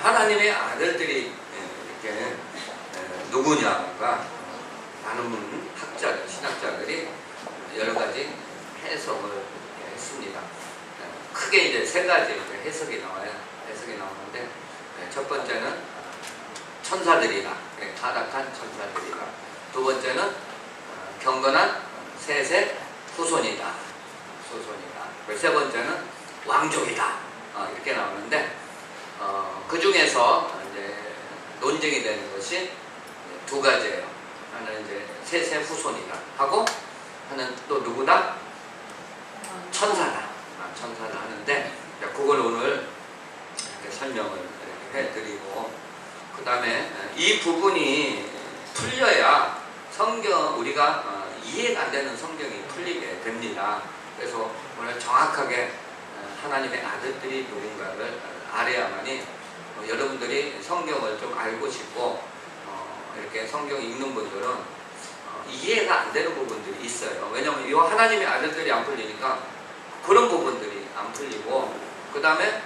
하나님의 아들들이 이렇게 누구냐가 많은 학자들, 신학자들이 여러 가지 해석을 했습니다. 크게 이제 세 가지 해석이 나와요. 해석이 나오는데 첫 번째는 천사들이다. 타락한 천사들이다. 두 번째는 경건한 셋의 후손이다. 세 번째는 왕족이다. 이렇게 나오는데 그 중에서 이제 논쟁이 되는 것이 두 가지예요. 하나는 이제 셋의 후손이다 하고 하나는 또 누구다? 천사다. 천사다 하는데 그걸 오늘 이렇게 설명을 이렇게 해드리고 그 다음에 이 부분이 풀려야 성경 우리가 이해가 안 되는 성경이 풀리게 됩니다. 그래서 오늘 정확하게 하나님의 아들들이 누군가를 알아야만이 여러분들이 성경을 좀 알고 싶고 이렇게 성경 읽는 분들은 이해가 안 되는 부분들이 있어요. 왜냐하면 이 하나님의 아들들이 안 풀리니까 그런 부분들이 안 풀리고 그 다음에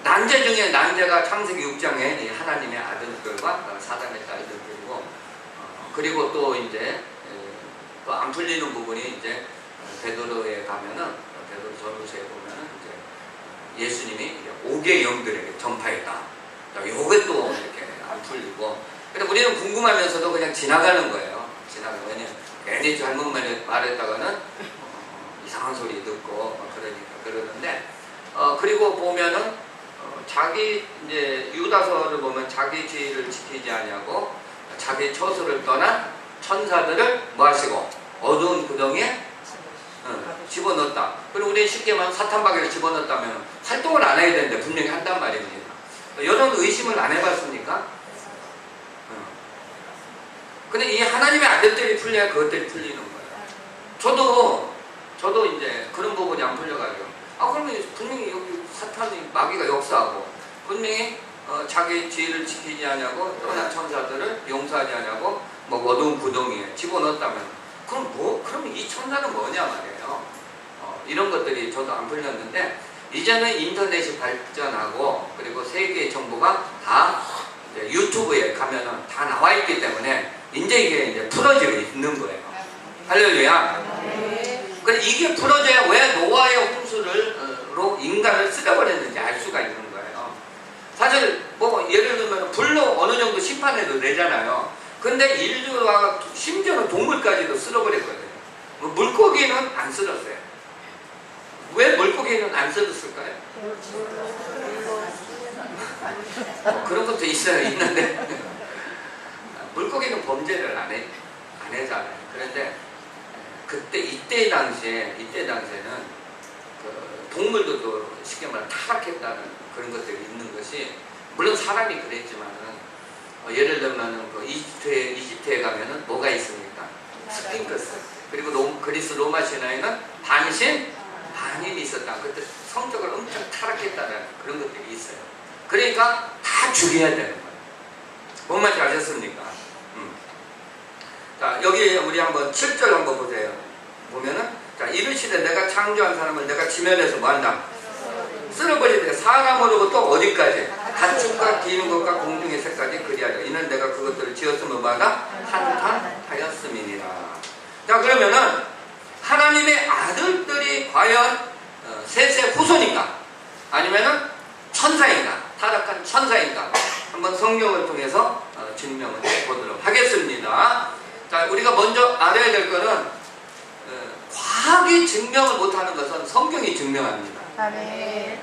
난제 중에 난제가 창세기 6장에 하나님의 아들들과 사단의 딸들이고 그리고 또 이제 또 안 풀리는 부분이 이제 베드로에 가면은 베드로 전후서에 보면은 이제 예수님이 5개 영들에게 전파했다. 요게 또 이렇게 안 풀리고 근데 우리는 궁금하면서도 그냥 지나가는 거예요. 왜냐면 괜히 잘못 말했다가는 이상한 소리 듣고 그러니까 그러는데 그리고 보면은 자기 이제 유다서를 보면 자기 지위를 지키지 아니하고 자기 처소를 떠난 천사들을 뭐 하시고 어두운 구덩이에 집어넣었다. 그리고 우리 쉽게 말하면 사탄바퀴를 집어넣었다면 활동을 안 해야 되는데 분명히 한단 말입니다. 여러분 의심을 안 해봤습니까? 근데 이 하나님의 아들들이 풀려야 그것들이 풀리는 거예요. 저도 이제 그런 부분이 안 풀려가지고 그러면 분명히 여기 사탄이 마귀가 역사하고 분명히 자기 지위를 지키지 않냐고 떠난 천사들을 용서하지 않냐고 뭐 어두운 구덩이에 집어넣었다면 그럼 이 천사는 뭐냐 말이에요. 이런 것들이 저도 안 풀렸는데 이제는 인터넷이 발전하고 그리고 세계의 정보가 다 이제 유튜브에 가면은 다 나와 있기 때문에 이제 이게 풀어지고 있는 거예요. 할렐루야. 근데 이게 풀어져야 왜 노아의 홍수로 인간을 쓸어버렸는지 알 수가 있는 거예요. 사실 뭐 예를 들면 불로 어느 정도 심판해도 되잖아요. 근데 인류와 심지어는 동물까지도 쓸어버렸거든요. 물고기는 안 쓸었어요. 왜 물고기는 안 쓸었을까요? 그런 것도 있는데 물고기는 범죄를 안 해잖아요. 그런데 이때 당시에는 그 동물들도 쉽게 말하면 타락했다는 그런 것들이 있는 것이 물론 사람이 그랬지만은 예를 들면 그 이집트에 가면은 뭐가 있습니까? 스핑크스. 그리고 그리스 로마 신화에는 반인이 있었다. 그때 성적으로 엄청 타락했다는 그런 것들이 있어요. 그러니까 다 죽여야 되는 거예요. 뭔 말인지 아셨습니까? 자, 여기 우리 한번 7절 한번 보세요. 보면은, 자, 이르시되 내가 창조한 사람을 내가 지면에서 뭐 한다? 쓸어버리되 사람으로부터 어디까지? 가축과 기는 것과 공중의 새까지 그리하자. 이는 내가 그것들을 지었으면 뭐하다? 한탄하였음이니라. 자, 그러면은 하나님의 아들들이 과연 셋의 후손인가? 아니면은 천사인가? 타락한 천사인가? 한번 성경을 통해서 증명을 해보도록 하겠습니다. 자, 우리가 먼저 알아야 될 것은 과학이 증명을 못하는 것은 성경이 증명합니다. 아멘.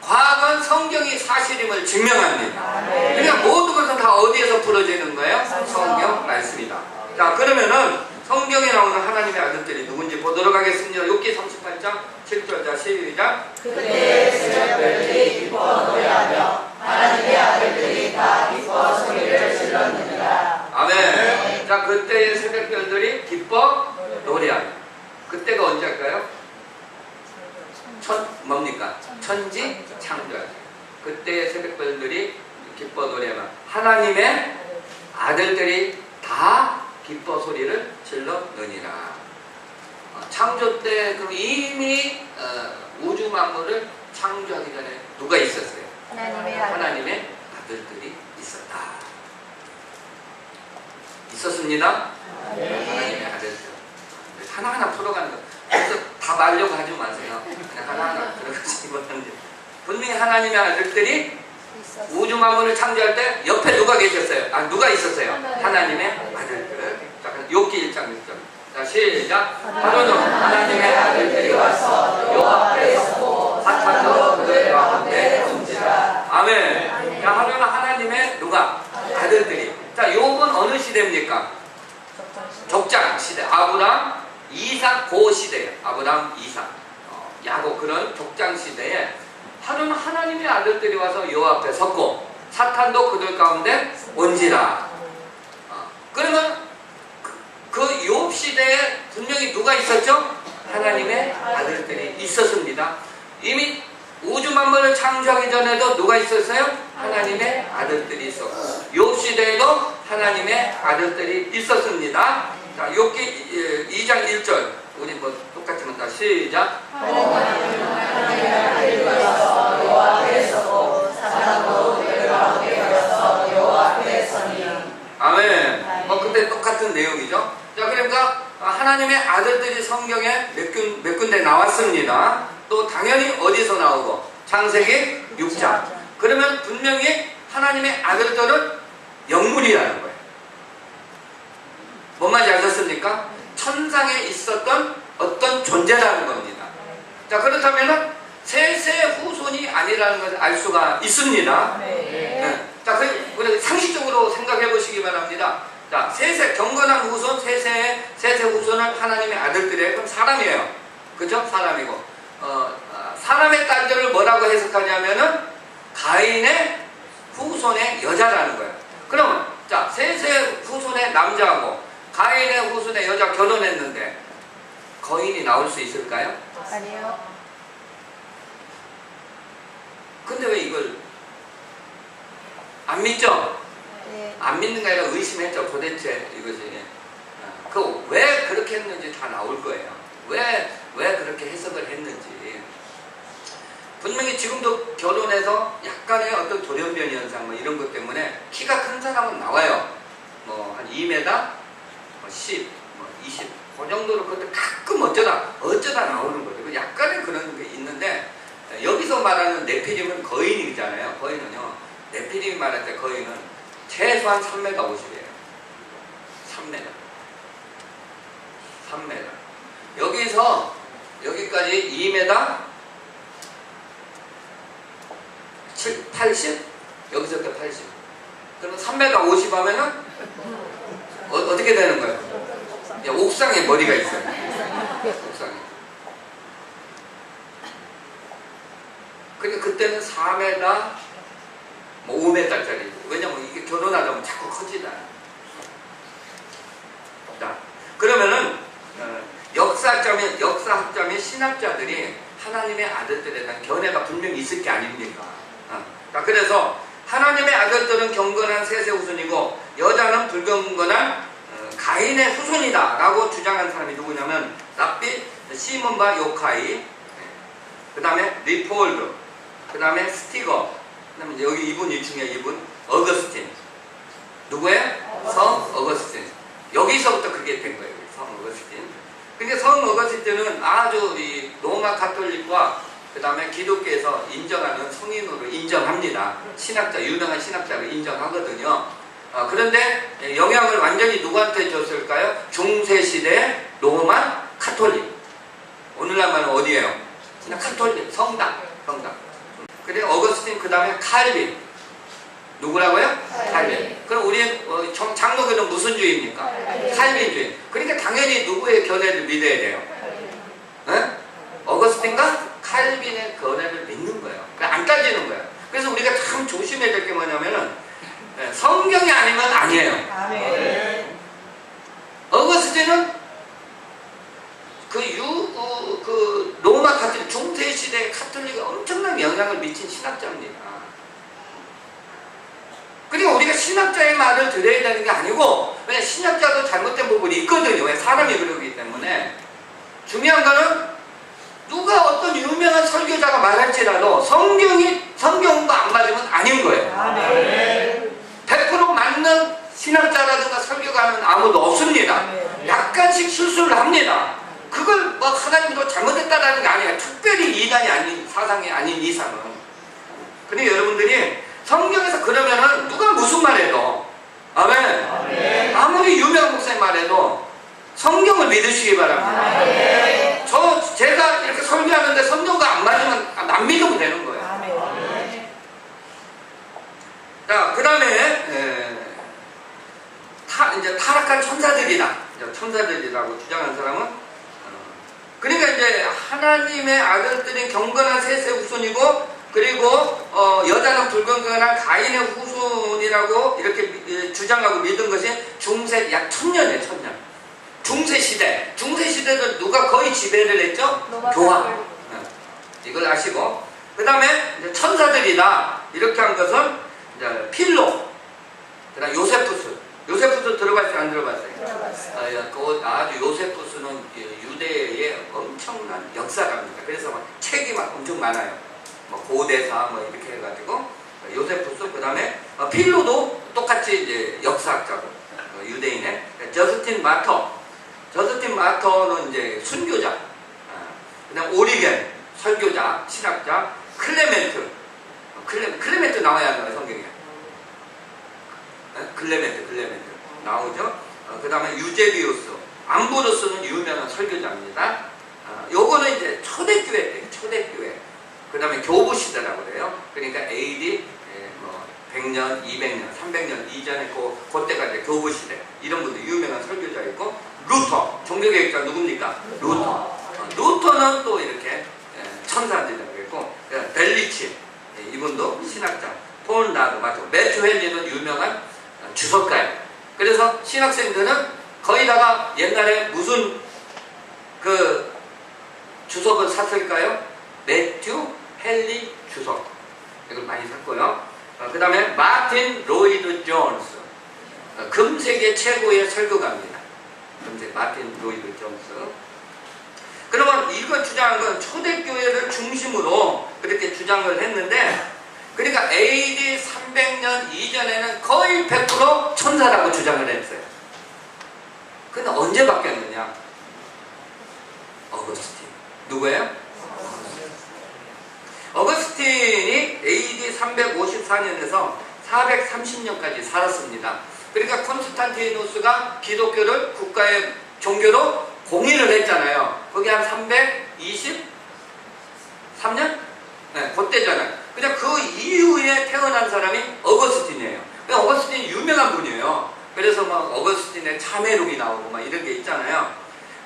과학은 성경이 사실임을 증명합니다. 그러니까 모든 것은 다 어디에서 풀어지는 거예요? 성경 말씀이다. 자, 그러면은 성경에 나오는 하나님의 아들들이 누군지 보도록 하겠습니다. 욥기 38장 7절. 자, 시작. 그때 새벽별들이 기뻐 노래하며 하나님의 아들들이 다 기뻐 소리를 질렀느니라. 아멘. 자, 그때의 새벽별들이 기뻐 노래하며. 그때가 언제일까요? 뭡니까? 천지 창조하죠. 그때의 새벽별들이 기뻐 노래하며 하나님의 아들들이 다 기뻐 소리를 질렀느니라. 창조 때 그럼 이미 우주 만물을 창조하기 전에 누가 있었어요? 하나님의 아들들이 있었다. 있었습니다. 하나님의 아들들. 하나하나 풀어가는 거. 그래서 다 말려고 하지 마세요. 그냥 하나하나 들어가시기 바랍니다. 분명히 하나님의 아들들이 우주 만물을 창조할 때 옆에 누가 계셨어요? 누가 있었어요? 하나님의 아들들. 자, 욥기 1장 6절. 자, 시작. 하루는 하나님의 아들들이 와서 요 앞에 서고 사탄도 그들과 함께 움지라. 아멘. 자, 하루는 하나님의 누가? 아들들이. 자, 욥은 어느 시대입니까? 족장 시대. 아브람, 이삭 고 시대예요. 아브람, 이삭, 야곱 그런 족장 시대에 하루는 하나님의 아들들이 와서 요 앞에 섰고 사탄도 그들 가운데 온지라. 그러면 그 욥 시대에 분명히 누가 있었죠? 하나님의 아들들이 있었습니다. 이미 우주 만물을 창조하기 전에도 누가 있었어요? 하나님의 아들들이 있었고 욥 시대에도 하나님의 아들들이 있었습니다. 자, 욥기 2장 1절 우리 뭐 똑같지만 다 시작. 아멘. 근데 똑같은 내용이죠. 자, 그러니까 하나님의 아들들이 성경에 몇 군데 나왔습니다. 또 당연히 어디서 나오고? 창세기 6장. 그러면 분명히 하나님의 아들들은 영물이라는 거예요. 뭔 말인지 아셨습니까? 천상에 있었던 어떤 존재라는 겁니다. 자, 그렇다면 셋의 후손이 아니라는 것을 알 수가 있습니다. 네. 자, 우리 상식적으로 생각해 보시기 바랍니다. 자, 셋의 경건한 후손, 셋의 후손은 하나님의 아들들이에요. 그럼 사람이에요. 그죠? 사람이고. 사람의 딸들을 뭐라고 해석하냐면은 가인의 후손의 여자라는 거예요. 그러면, 자, 셋의 후손의 남자하고 가인의 후손의 여자 결혼했는데 거인이 나올 수 있을까요? 아니요. 근데 왜 이걸 안 믿죠? 네. 안 믿는 게 아니라 의심했죠. 도대체 이것이 그 왜 그렇게 했는지 다 나올 거예요. 왜 그렇게 해석을 했는지. 분명히 지금도 결혼해서 약간의 어떤 돌연변이 현상 뭐 이런 것 때문에 키가 큰 사람은 나와요. 뭐 한 2m, 10, 20, 그 정도로 그것도 가끔 어쩌다 나오는 거죠. 약간의 그런 게 있는데 여기서 말하는 네피림은 거인이잖아요. 거인은요, 네피림이 말할 때 거인은 최소한 3m 50이에요. 3m. 여기서 여기까지 2m 80? 여기서부터 80. 그러면 3m 50 하면은 어떻게 되는 거예요? 옥상에 머리가 있어요. 옥상에. 그러니까 그때는 4m, 뭐 5m짜리. 왜냐면 이게 결혼하다 자꾸 커지잖아요. 자, 그러면은 역사학자 및 신학자들이 하나님의 아들들에 대한 견해가 분명히 있을 게 아닙니까? 자, 그래서 하나님의 아들들은 경건한 셋의 후손이고 여자는 불경건한 가인의 후손이다 라고 주장한 사람이 누구냐면 랍비 시몬 바 요카이, 그 다음에 리폴드, 그 다음에 스티거, 그 다음에 여기 이분 중에 이분 어거스틴. 누구예요? 성 어거스틴. 여기서부터 그게 된 거예요. 성 어거스틴. 근데 성 어거스틴은 아주 이 로마 가톨릭과 그 다음에 기독교에서 인정하는 성인으로 인정합니다. 신학자, 유명한 신학자를 인정하거든요. 그런데 영향을 완전히 누구한테 줬을까요? 중세시대 로마 가톨릭. 오늘날 말은 어디예요? 그냥 가톨릭, 성당. 그래 어거스틴, 그 다음에 칼빈. 누구라고요? 칼빈. 그럼 우리 장로교는 무슨 주의입니까? 칼빈주의. 그러니까 당연히 누구의 견해를 믿어야 돼요? 네? 어거스틴과 칼빈의 견해를 믿는 거예요. 안 따지는 거예요. 그래서 우리가 참 조심해야 될 게 뭐냐면은 성경이 아니면 아니에요. 아멘. 어거스틴은 그 로마 가톨릭 중세 시대 가톨릭에 엄청난 영향을 미친 신학자입니다. 그러니까 우리가 신학자의 말을 들어야 되는 게 아니고, 왜냐 신학자도 잘못된 부분이 있거든요. 왜? 사람이 그러기 때문에. 중요한 거는 누가 어떤 유명한 설교자가 말할지라도 성경과 안 맞으면 아닌 거예요. 아멘. 100% 맞는 신학자라든가 설교가는 아무도 없습니다. 약간씩 실수를 합니다. 그걸 뭐 하나님도 잘못했다라는 게 아니에요. 특별히 이단이 아닌 사상이 아닌 이상은. 근데 여러분들이 성경에서 그러면은 누가 무슨 말해도 아멘. 아무리 유명한 목사님 말해도 성경을 믿으시기 바랍니다. 제가 이렇게 설교하는데 성경과 안 맞으면 안 믿으면 되는 거예요. 자, 그 다음에 이제 타락한 천사들이라고 주장한 사람은 그러니까 이제 하나님의 아들들인 경건한 셋의 후손이고, 그리고 여자는 불경건한 가인의 후손이라고 이렇게 주장하고 믿은 것이 중세 약 1000년이에요. 1000년. 중세 시대도 누가 거의 지배를 했죠? 교황. 이걸 아시고, 그 다음에 천사들이다 이렇게 한 것은 이제 필로, 그다음 요세푸스 들어봤어요? 안 들어봤어요? 아주 요세푸스는 유대의 엄청난 역사가입니다. 그래서 막 책이 막 엄청 많아요. 뭐 고대사 뭐 이렇게 해가지고 요세푸스, 그 다음에 필로도 똑같이 이제 역사학자고 유대인의 저스틴 마터는 이제 순교자, 그다음 오리겐 설교자, 신학자, 클레멘트 나와야 하는 성경에. 클레멘트 나오죠. 그 다음에 유제비우스, 암브로스는 유명한 설교자입니다. 요거는 이제 초대교회. 그 다음에 교부시대라고 그래요. 그러니까 AD 100년, 200년, 300년 이전에 그때가 이제 교부시대. 이런 분들 유명한 설교자 있고, 루터, 종교개혁자 누굽니까? 루터는 또 이렇게 천사들이라고 했고, 벨리치, 이분도 신학자. 폴 나드 맞죠? 매튜 헨리는 유명한 주석가예요. 그래서 신학생들은 거의다가 옛날에 무슨 그 주석을 샀을까요? 매튜 헨리 주석, 이걸 많이 샀고요. 그 다음에 마틴 로이드 존스, 금세계 최고의 설교가입니다. 마틴 로이드 존스. 그러면 이거 주장한 건 초대교회를 중심으로 그렇게 주장을 했는데, 그러니까 AD 300년 이전에는 거의 100% 천사라고 주장을 했어요. 근데 언제 바뀌었느냐? 어거스틴. 누구예요? 어거스틴이 AD 354년에서 430년까지 살았습니다. 그러니까 콘스탄티누스가 기독교를 국가의 종교로 공인을 했잖아요. 그게 한 323년? 네, 그때잖아요. 그냥 그 이후에 태어난 사람이 어거스틴이에요. 어거스틴이 유명한 분이에요. 그래서 막 어거스틴의 참회록이 나오고 막 이런 게 있잖아요.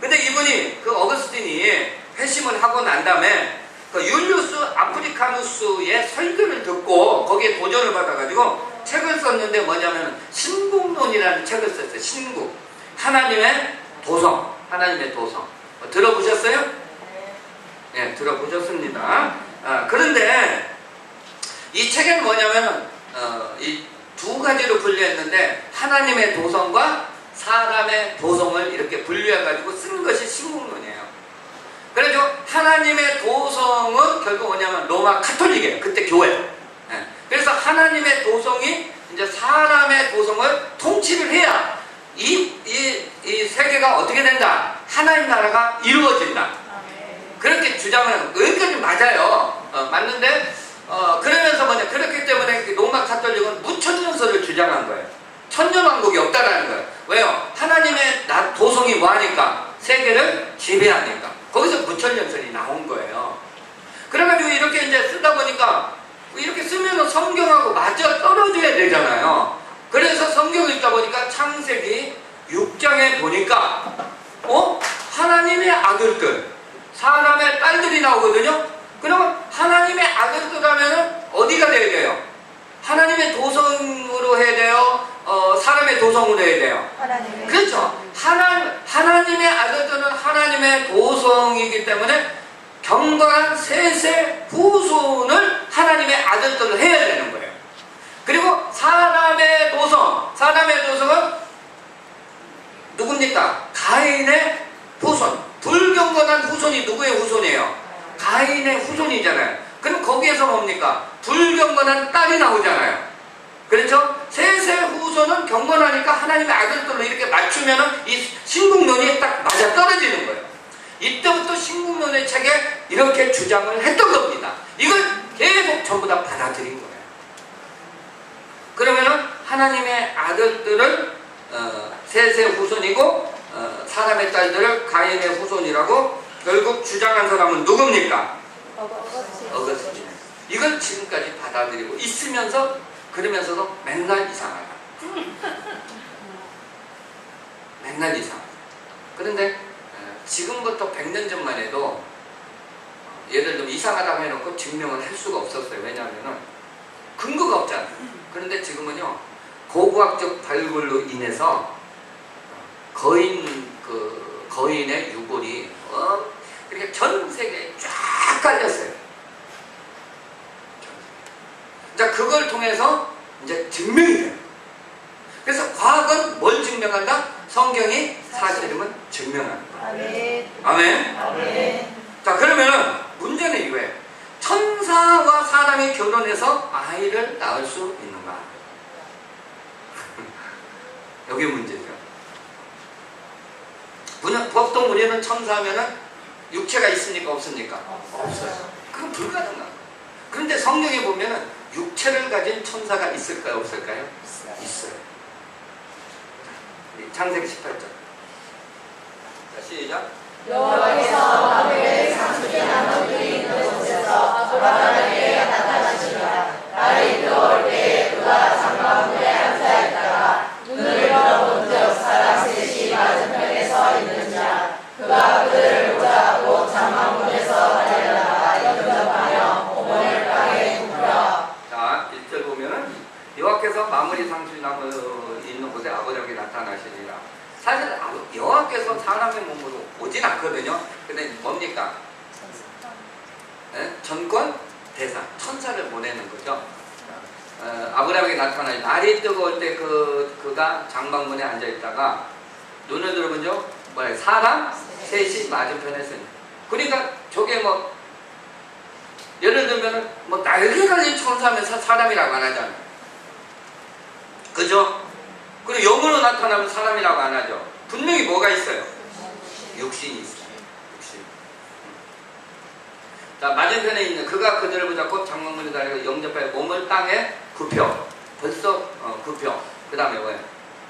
근데 이분이, 그 어거스틴이 회심을 하고 난 다음에 그 율리우스 아프리카누스의 설교를 듣고 거기에 도전을 받아가지고 책을 썼는데 뭐냐면 신국론이라는 책을 썼어요. 신국. 하나님의 도성. 들어보셨어요? 네, 들어보셨습니다. 그런데 이 책은 뭐냐면 이 두 가지로 분류했는데, 하나님의 도성과 사람의 도성을 이렇게 분류해가지고 쓴 것이 신국론이에요. 그래서 하나님의 도성은 결국 뭐냐면 로마 카톨릭이에요. 그때 교회. 네. 그래서 하나님의 도성이 이제 사람의 도성을 통치를 해야 이 세계가 어떻게 된다? 하나님 나라가 이루어진다. 그렇게 주장을 하는 거예요. 여기까지 맞아요. 맞는데 그러면서 뭐냐, 그렇기 때문에 로마 카톨릭은 무천년설을 주장한 거예요. 천년왕국이 없다라는 거예요. 왜요? 하나님의 도성이 뭐하니까? 세계를 지배하니까. 거기서 무천년설이 나온 거예요. 그래가지고 이렇게 이제 쓰다 보니까 이렇게 쓰면 성경하고 맞아 떨어져야 되잖아요. 그래서 성경을 읽다 보니까 창세기 6장에 보니까 하나님의 아들들, 사람의 딸들이 나오거든요. 그러면 하나님의 아들들 하면은 어디가 돼야 돼요? 하나님의 도성으로 해야 돼요? 사람의 도성으로 해야 돼요? 하나님의. 그렇죠. 하나님의 아들들은 하나님의 도성이기 때문에 경건한 셋의 후손을 하나님의 아들들을 해야 되는 거예요. 그리고 사람의 도성은 누굽니까? 가인의 후손. 불경건한 후손이 누구의 후손이에요? 후손이잖아요. 그럼 거기에서 뭡니까? 불경건한 딸이 나오잖아요. 그렇죠? 셋의 후손은 경건하니까 하나님의 아들들로 이렇게 맞추면은 이 신국론이 딱 맞아 떨어지는 거예요. 이때부터 신국론의 책에 이렇게 주장을 했던 겁니다. 이걸 계속 전부 다 받아들인 거예요. 그러면은 하나님의 아들들은 셋의 후손이고 사람의 딸들을 가인의 후손이라고 결국 주장한 사람은 누굽니까? 어거스틴. 이걸 지금까지 받아들이고 있으면서 그러면서도 맨날 이상하다. 맨날 이상하다. 그런데 지금부터 100년 전만 해도 예를 들면 이상하다고 해놓고 증명을 할 수가 없었어요. 왜냐하면 근거가 없잖아요. 그런데 지금은요, 고고학적 발굴로 인해서 거인의 유골이 이렇게 전 세계에 쫙 깔렸어요. 자, 그걸 통해서 이제 증명이 돼요. 그래서 과학은 뭘 증명한다? 성경이 사실임을 증명한다. 아멘. 아멘. 아멘. 자, 그러면은 문제는 이거예요. 천사와 사람이 결혼해서 아이를 낳을 수 있는가? 여기 문제죠. 보통 우리는 천사하면은 육체가 있습니까? 없습니까? 없어요. 그건 불가능한 거예요. 그런데 성경에 보면은 육체를 가진 천사가 있을까요? 없을까요? 있어요. 창세기 18절. 자, 시작. 여호와께서 만물의 상수리 나무들이 있는 곳에서 아브라함에게 나타나시니라. 날이 뜨거울 때에 그가 장막문에 앉아 있다가 눈을 들어본 즉 사람 셋이 맞은편에 서 있는지라. 그가 그들을 보자고 장막문에서 달려나가 영접하며 몸을 땅에 굽혀. 자, 1절 보면은 여호와께서 만물이 상수리 나무 있는 곳에 아브라함에게 나타나시니라. 사실 여호와께서 사람의 몸으로 오진 않거든요. 근데 뭡니까? 전권 대사, 천사를 보내는 거죠. 아브라함에게 나타나니 날이 뜨거울 때 그가 장막문에 앉아 있다가 눈을 들어보죠. 뭐야? 사람 셋이 맞은편에 서니. 그러니까 저게 뭐 예를 들면은 뭐 날개 달린 천사하면 사람이라고 안 하잖아요. 그죠? 그리고 영으로 나타나면 사람이라고 안 하죠. 분명히 뭐가 있어요? 육신이 있어요. 육신. 자, 맞은편에 있는 그가 그들을 붙잡고 장막문에 달려 영접하여 몸을 땅에 굽혀. 벌써 굽혀. 그 다음에 뭐예요?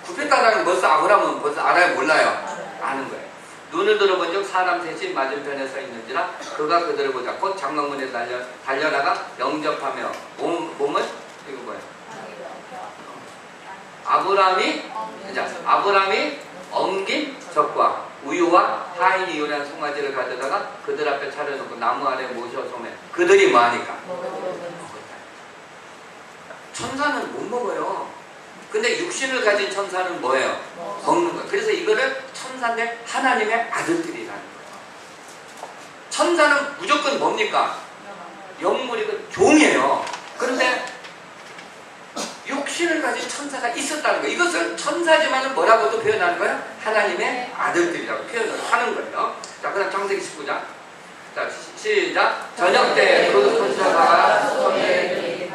굽혔다라는 벌써 아브라함은 벌써 알아요? 몰라요? 아는 거예요. 눈을 들어본 적 사람 셋이 맞은편에 서 있는지라 그가 그들을 붙잡고 장막문에 달려나가 영접하며 몸을 이거 뭐예요? 아브라함이 엉긴 젖과 우유와 하인이 요리한 송아지를 가져다가 그들 앞에 차려놓고 나무 아래 모셔 소매. 그들이 뭐하니까? 천사는 못 먹어요. 근데 육신을 가진 천사는 뭐예요? 먹는 거예요. 그래서 이거를 천사인데 하나님의 아들들이라는 거예요. 천사는 무조건 뭡니까? 영물이고 종이에요. 그런데 육신을 가진 천사가 있었다는 거예요. 이것을 천사지만은 뭐라고도 표현하는 거예요? 하나님의 아들들이라고 표현을 하는 거예요. 자, 그 다음 창세기 19장. 자, 시작. 저녁 때 그 천사가 손에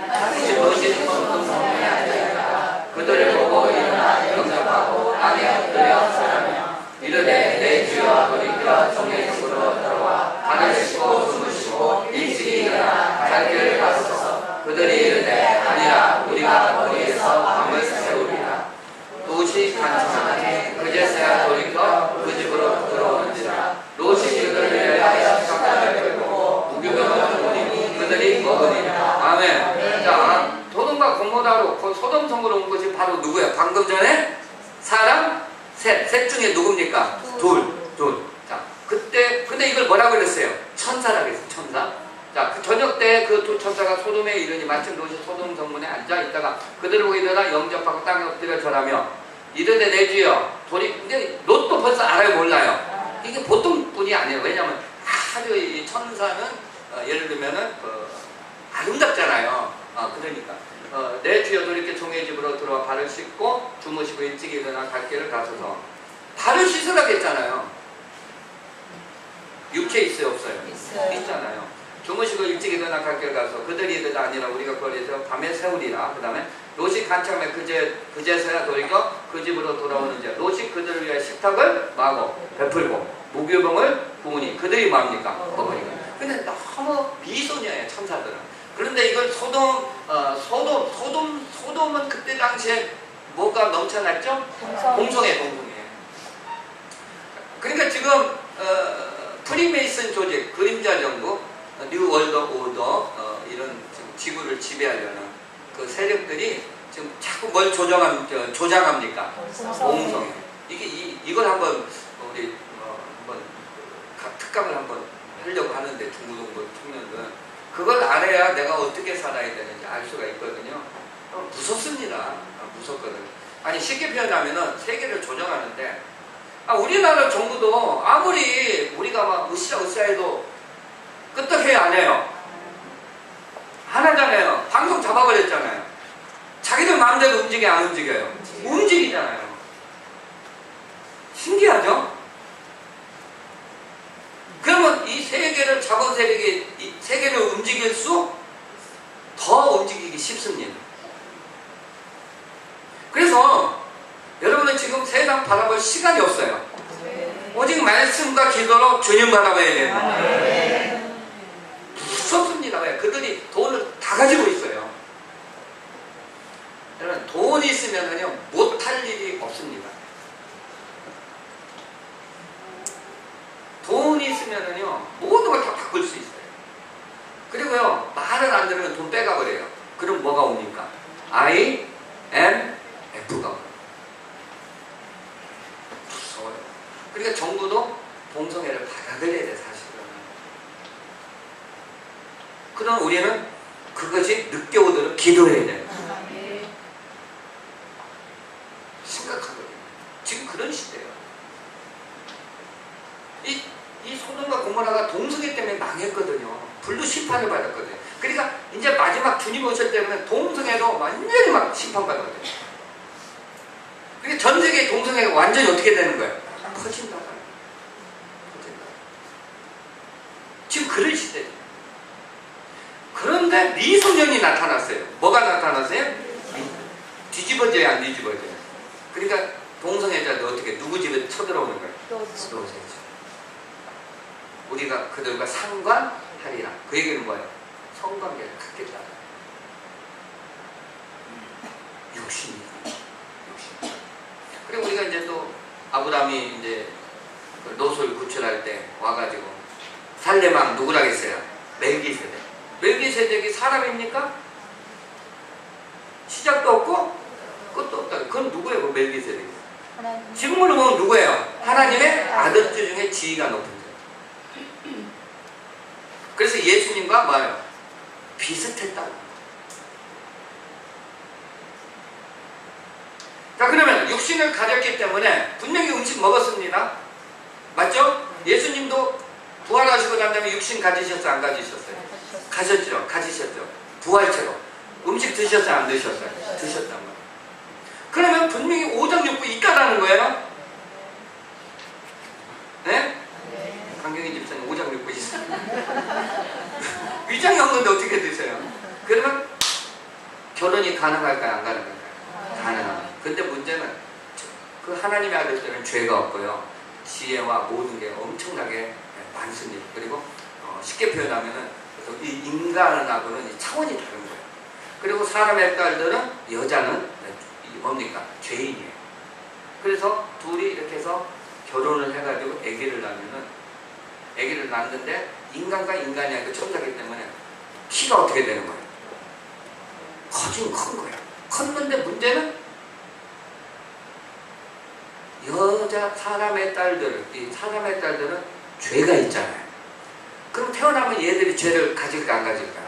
놓으신 성문에 앉아있다가 그들을 보고 일어나 영접하고 땅에 엎드려 절하며 이르되 내 주여 돌이켜 종의 집으로 들어와 발을 씻고 주무시고 일찍이 일어나 갈 길을 가소서. 그들이 이르되 아니라 우리가 거기에서 밤을 새우리라. 롯이 간청하니 그제서야 돌이켜 그 집으로 들어오는지라. 롯이 그들을 위하여 석탄을 끌고 무교병을 보니 그들이 먹으니라. 아멘. 자, 소돔과 고모라로 소돔 성으로 온 것이 바로 누구야? 방금 전에 사람 셋 중에 누굽니까? 둘. 자, 그때 근데 이걸 뭐라고 그랬어요? 천사라고 그랬어요. 천사. 자, 그 저녁 때 그 두 천사가 소돔에 이르니 마침 롯이 소돔 성문에 앉아 있다가 그들을 보고 일어나 영접하고 땅에 엎드려 절하며 이르되 내 주여 근데 롯도 벌써 알아요? 몰라요? 이게 보통 분이 아니에요. 왜냐하면 아주 이 천사는 예를 들면은 아름답잖아요. 그러니까 내 주여 돌이켜 종의 집으로 들어와 발을 씻고 주무시고 일찍 일어나 갈 길을 가소서. 발을 씻으라고 했잖아요. 육체 있어요? 없어요? 있어요. 있잖아요. 주무시고 일찍 일어나 갈길 가서 그들이 이르다 아니라 우리가 거리에서 밤에 세우리라. 그 다음에 롯이 간참에 그제서야 돌이켜 그 집으로 돌아오는 자 롯이 그들을 위해 식탁을 마고 베풀고 무교병을 부으니 그들이 뭡니까? 먹으니까. 근데 너무 미소녀예요, 천사들은. 그런데 이걸 소돔은 그때 당시에 뭐가 넘쳐났죠? 동성애. 그러니까 지금 프리메이슨 조직, 그림자 정부, 뉴 월드 오더 이런 지구를 지배하려는 그 세력들이 지금 자꾸 뭘 조장합니까? 공성애. 이걸 한번 우리 한번 특강을 한번 하려고 하는데 중고등부 청년들은 그걸 알아야 내가 어떻게 살아야 되는지 알 수가 있거든요. 무섭습니다. 무섭거든요. 아니 쉽게 표현하면은 세계를 조정하는데 우리나라 정부도 아무리 우리가 막 으쌰으쌰 해도 끄떡해 안 해요. 안 하잖아요. 방송 잡아버렸잖아요. 자기들 마음대로 움직여 안 움직여요? 움직이잖아요. 신기하죠? 그러면 이 세계를 자본 세력이 이 세계를 움직일 수 더 움직이기 쉽습니다. 그래서 여러분은 지금 세상 바라볼 시간이 없어요. 오직 말씀과 기도로 주님 바라봐야 돼요. 무섭습니다. 왜? 그들이 돈을 다 가지고 있어요. 여러분 돈이 있으면요 못할 일이 없습니다. 돈이 있으면요 모든 걸 다 바꿀 수 있어요. 그리고요 말을 안 들으면 돈 빼가버려요. 그럼 뭐가 옵니까? IMF가 옵니다. 무서워요. 그러니까 정부도 동성애를 받아들여야 돼 사실은. 그럼 우리는 그것이 늦게 오도록 기도해야 돼요. 심각하거든요. 지금 그런 시대예요. 이 소돔과 고모라가 동성애 때문에 망했거든요. 불로 심판을 받았거든요. 그러니까 이제 마지막 주님 오실 때는 동성애로 완전히 막 심판받거든요. 그러니까 전 세계 동성애가 완전히 어떻게 되는 거예요? 퍼진다. 지금 그런 시대예요. 그런데 미소년이 나타났어요. 뭐가 나타났어요? 뒤집어져야 안 뒤집어져요. 그러니까 동성애자들 어떻게 누구 집에 쳐들어오는 거예요? 롯이죠. 우리가 그들과 상관하리라. 그 얘기는 뭐예요? 성관계를 갖겠다. 욕심이. 그리고 우리가 이제 또 아브라함이 이제 그 롯을 구출할 때 와가지고 살레망 누구라겠어요? 멜기세덱. 멜기세덱이 사람입니까? 시작도 없고 끝도 없다. 그건 누구예요? 그 멜기세덱이? 지금으로 보면 누구예요? 하나님의 아들 중에 지위가 높은 자. 그래서 예수님과 뭐예요? 비슷했다고. 자, 그러면 육신을 가졌기 때문에 분명히 음식 먹었습니다. 맞죠? 예수님도 부활하시고 난 다음에 육신 가지셨어요? 안 가지셨어요? 가지셨죠. 부활체로. 음식 드셨어요? 안 드셨어요? 드셨단 말이에요. 그러면 분명히 오장육부 있다라는 거예요? 네? 강경희 집사님 오장육부 있어요. 위장이 없는데 어떻게 드세요? 그러면 결혼이 가능할까요? 안 가능할까요? 가능합니다. 근데 문제는 그 하나님의 아들들은 죄가 없고요. 지혜와 모든 게 엄청나게 많습니다. 그리고 쉽게 표현하면은 이 인간하고는 차원이 다른 거예요. 그리고 사람의 딸들은 여자는 뭡니까? 죄인이에요. 그래서 둘이 이렇게 해서 결혼을 해가지고 아기를 낳는데 인간과 인간이 아니고 천사기 때문에 키가 어떻게 되는 거예요? 커진 큰 거예요. 컸는데 문제는 사람의 딸들은 죄가 있잖아요. 그럼 태어나면 얘들이 죄를 가질까 안 가질까요?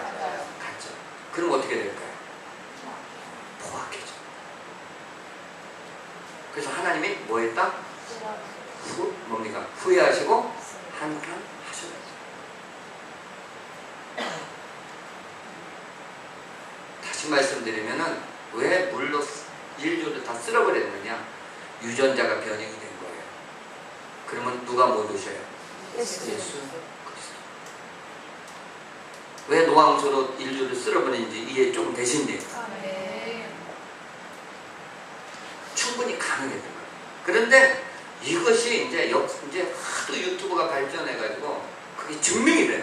갖죠. 그럼 어떻게 될까요? 포악해져. 그래서 하나님이 뭐 했다? 뭡니까? 후회하시고 한탄하셨다. 다시 말씀드리면은 왜 물로 인류를 다 쓸어버렸느냐? 유전자가 변형이 된 거예요. 그러면 누가 못 오셔요? 예수 그리스도. 노왕수로 인류를 쓸어버린지 이해 조금 되신지 충분히 가능했던 거예요. 그런데 이것이 이제 하도 유튜브가 발전해가지고 그게 증명이 되는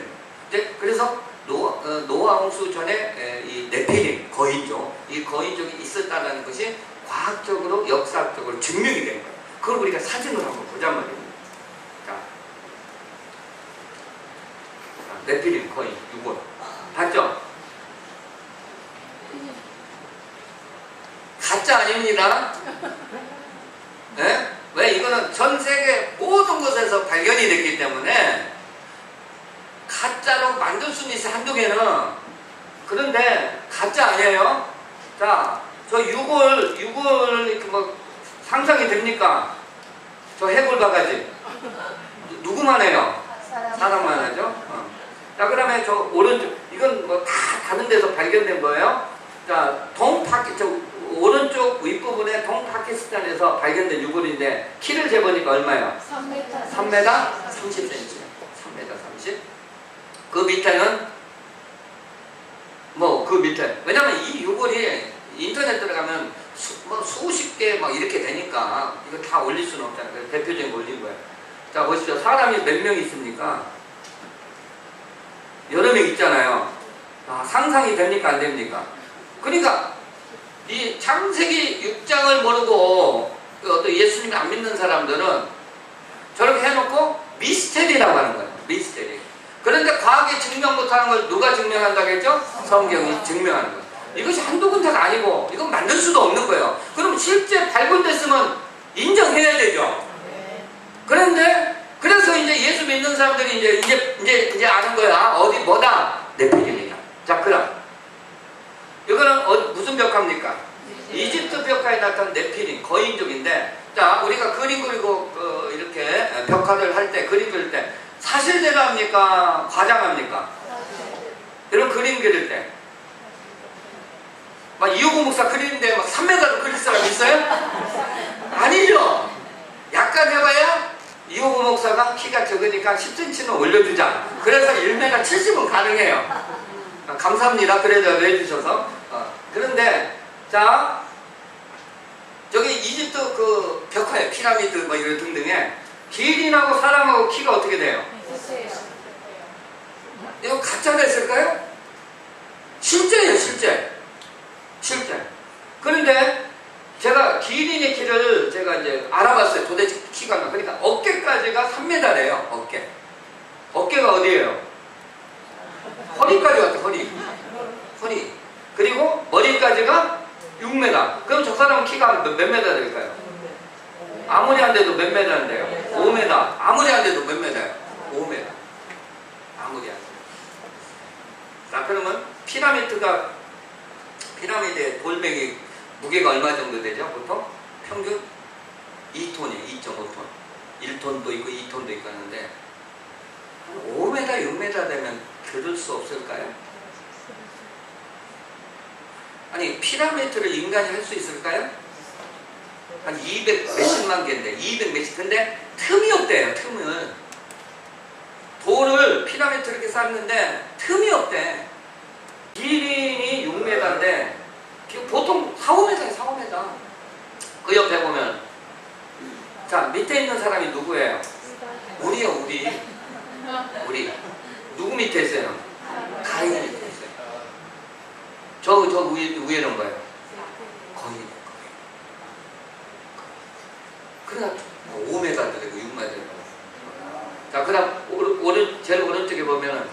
거예요. 그래서 노아홍수 전에 이 네피림 거인족, 이 거인족이 있었다는 것이 과학적으로 역사적으로 증명이 된 거예요. 그걸 우리가 사진으로 한번 보자 말이에요. 자, 네피림 거인 6월 봤죠? 가짜 아닙니다. 네? 왜? 이거는 전 세계 모든 곳에서 발견이 됐기 때문에 가짜로 만들 수는 있어, 한두 개는. 그런데 가짜 아니에요. 자, 저 6월 이렇게 뭐 상상이 됩니까? 저 해골 바가지 누구만 해요? 사람만 하죠. 자, 그다음에 저 오른쪽 이건 뭐 다 다른 데서 발견된 거예요. 자, 오른쪽 윗부분에 동파키스탄에서 발견된 유골인데 키를 재보니까 얼마예요? 3m 30cm. 3m 30. 그 밑에는 뭐 그 밑에, 왜냐면 이 유골이 인터넷 들어가면 수십 개 막 이렇게 되니까 이거 다 올릴 수는 없잖아요. 그래서 대표적인 거 올린 거예요. 자, 보십시오. 사람이 몇 명 있습니까? 여러 명 있잖아요. 상상이 됩니까 안 됩니까? 그러니까 이 창세기 6장을 모르고 어떤 예수님 안 믿는 사람들은 저렇게 해놓고 미스테리라고 하는 거예요. 미스테리. 그런데 과학이 증명 못하는 걸 누가 증명한다고 했죠? 성경이 증명하는 거예요. 이것이 한두 군데가 아니고 이건 만들 수도 없는 거예요. 그럼 실제 발견됐으면 인정해야 되죠. 그런데 그래서 이제 예수 믿는 사람들이 이제 아는 거야. 어디 뭐다? 네피림이다. 자, 그럼 이거는 무슨 벽화입니까? 이집트 벽화에 나타난 네피림 거인족인데, 자, 우리가 그림 그리고 이렇게 벽화를 할 때, 그림 그릴 때 사실대로 합니까? 과장합니까? 이런 그림 그릴 때 막 이호구 목사 그리는데 막 3m도 그릴 사람 있어요? 아니죠. 약간 해봐야 이호구 목사가 키가 적으니까 10cm는 올려주자. 그래서 1m 70은 가능해요. 감사합니다. 그래도 해주셔서. 그런데 자, 저기 이집트 그 벽화에 피라미드 뭐 이런 등등에 기린하고 사람하고 키가 어떻게 돼요? 이거 가짜가 있을까요? 실제예요, 실제. 그런데 제가 기린의 키를 제가 이제 알아봤어요. 도대체 키가 얼마. 그러니까 어깨까지가 3m래요. 어깨가 어디예요? 허리까지 왔죠. 허리. 그리고 머리까지가 6m. 그럼 저 사람은 키가 몇 m 될까요? 아무리 안 돼도 몇 m인데요? 5m. 아무리 안 돼도 몇 m예요? 5m. 아무리 안 돼도. 자, 그러면 피라미드의 돌멩이 무게가 얼마 정도 되죠? 보통? 평균 2톤이에요. 2.5톤. 1톤도 있고 2톤도 있고 하는데 5m, 6m 되면 들을 수 없을까요? 아니, 피라미드를 인간이 할 수 있을까요? 한 200 몇십만 개인데 200 몇십. 근데 틈이 없대요. 틈을. 돌을 피라미드 이렇게 쌓는데 틈이 없대. 기린이 6m인데 보통 4, 5m에 4, 5m. 그 옆에 보면, 자, 밑에 있는 사람이 누구예요? 우리요, 우리. 누구 밑에 있어요? 가인 밑에 있어요. 저 위에는 뭐예요? 거인. 그러나 5m도 되고 6m도 되고. 자, 그 다음 제일 오른쪽에 보면은,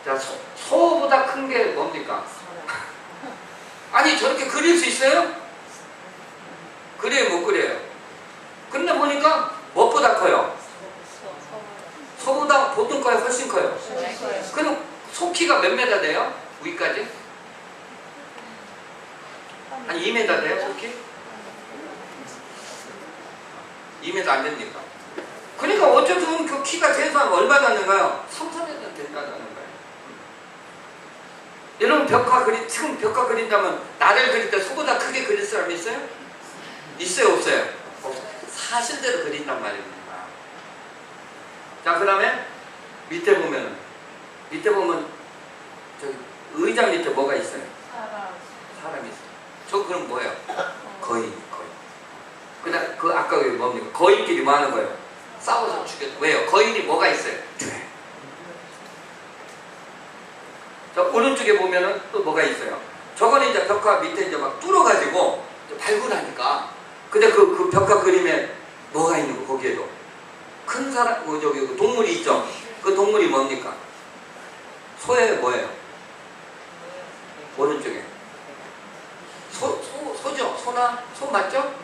자, 소보다 큰 게 뭡니까? 아니, 저렇게 그릴 수 있어요? 그래요, 못 그래요? 근데 보니까 무엇보다 커요? 소보다 보통 커요? 훨씬 커요? 그럼 소 키가 몇 메다 돼요? 위까지? 한 2m 돼요? 소 키? 2m 안 됩니까? 그러니까 어쩌면 그 키가 최소한 얼마 되는가요? 3, 4m 된다는 거예요. 여러분 지금 벽화 그린다면 나를 그릴 때 소보다 크게 그릴 사람 있어요? 있어요, 없어요? 사실대로 그린단 말입니다. 자, 그 다음에 밑에 보면 저기 의자 밑에 뭐가 있어요? 사람. 사람이 있어요. 저 그럼 뭐예요? 거인. 그다음 그 아까 왜 뭡니까? 거인끼리 뭐 하는 거예요? 싸워서 죽였. 왜요? 거인이 뭐가 있어요? 죄. 저 오른쪽에 보면은 또 뭐가 있어요? 저거는 이제 벽화 밑에 이제 막 뚫어가지고 발굴하니까. 근데 그 벽화 그림에 뭐가 있는 거 거기에도 큰 사람, 저기 동물이 있죠. 그 동물이 뭡니까? 소예요, 뭐예요? 오른쪽에 소죠? 소나 소 맞죠?